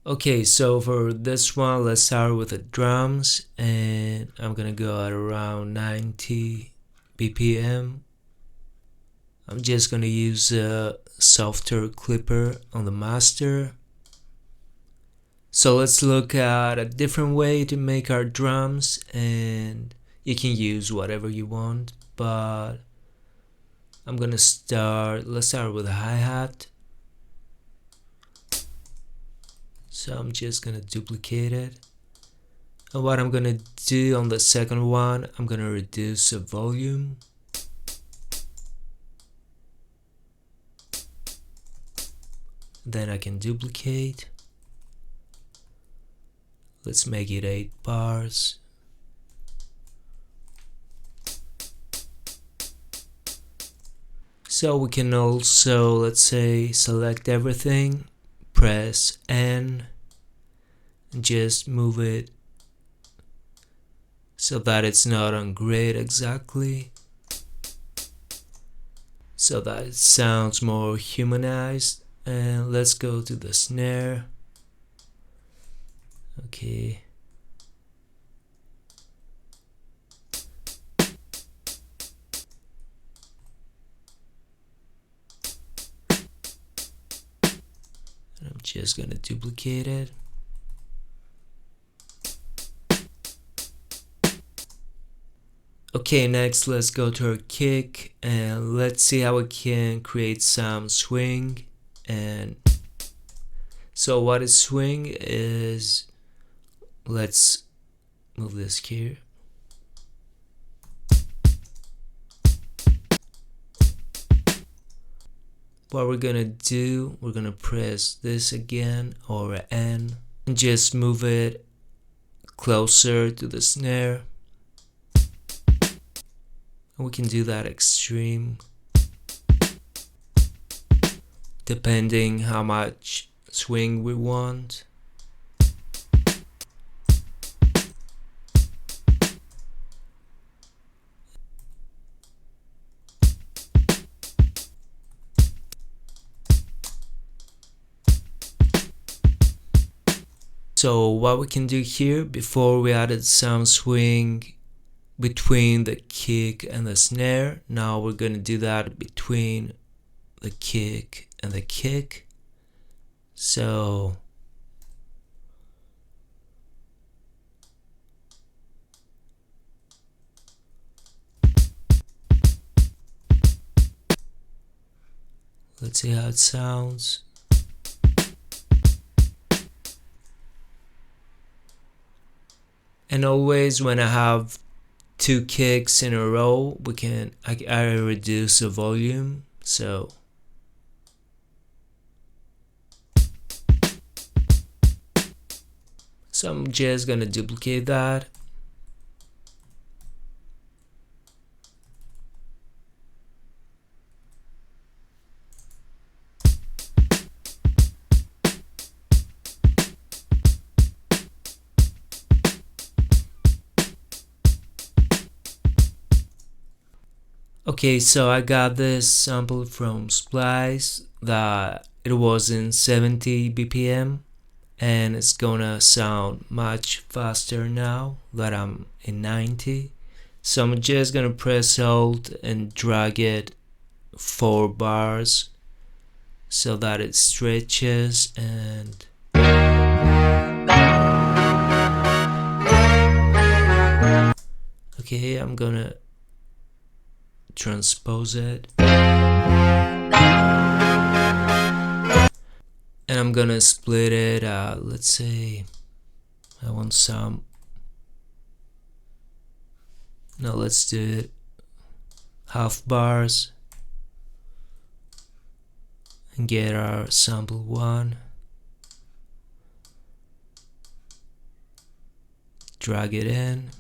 Okay, so for this one, let's start with the drums, and I'm gonna go at around 90 BPM. I'm just gonna use a softer clipper on the master. So let's look at a different way to make our drums, and you can use whatever you want, but let's start with a hi-hat. So I'm just gonna duplicate it. And what I'm gonna do on the second one, I'm gonna reduce the volume. Then I can duplicate. Let's make it 8 bars. So we can also, let's say, select everything, press N, and just move it so that it's not on grid exactly, so that it sounds more humanized. And let's go to the snare. Okay. And I'm just gonna duplicate it. Okay, next let's go to our kick and let's see how we can create some swing. And so what is swing is, let's move this here. What we're gonna do, we're gonna press this again, or N, and just move it closer to the snare. And we can do that extreme, depending how much swing we want. So what we can do here, before we added some swing between the kick and the snare, now we're gonna do that between the kick and the kick. So let's see how it sounds. And always when I have 2 kicks in a row, I reduce the volume. So I'm just gonna duplicate that. Okay, so I got this sample from Splice that it was in 70 BPM, and it's gonna sound much faster now that I'm in 90. So I'm just gonna press Alt and drag it 4 bars so that it stretches. And okay, I'm gonna transpose it, and I'm gonna split it. Let's say I want some. No, let's do it half bars and get our sample 1. Drag it in.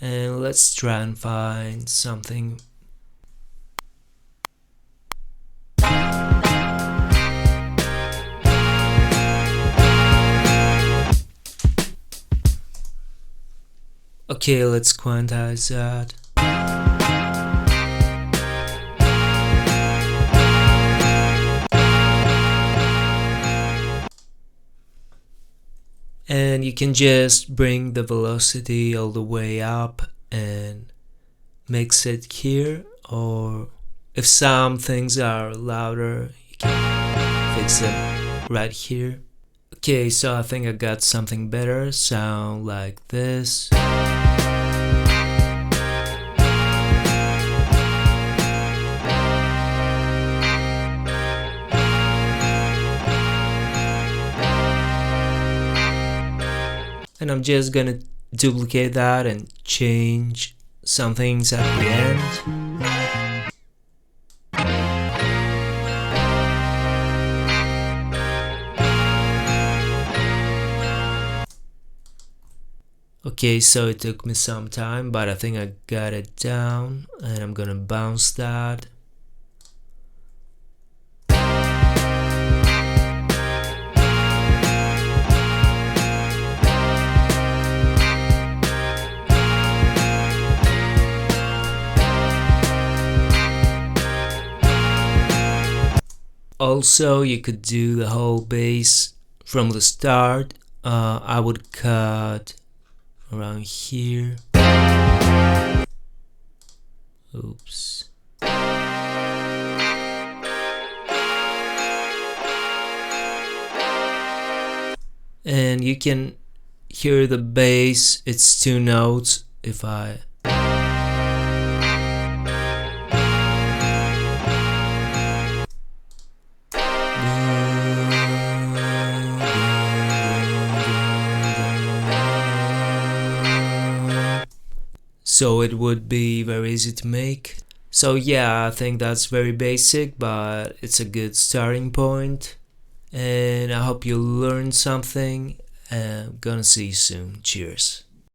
And let's try and find something. Okay, let's quantize that. And you can just bring the velocity all the way up and mix it here, or if some things are louder, you can fix them right here. Okay, so I think I got something better, sound like this. And I'm just gonna duplicate that and change some things at the end. Okay, so it took me some time, but I think I got it down, and I'm gonna bounce that. Also, you could do the whole bass from the start. I would cut around here. Oops. And you can hear the bass, it's 2 notes. If I so it would be very easy to make. So yeah, I think that's very basic, but it's a good starting point. And I hope you learned something. I'm gonna see you soon. Cheers.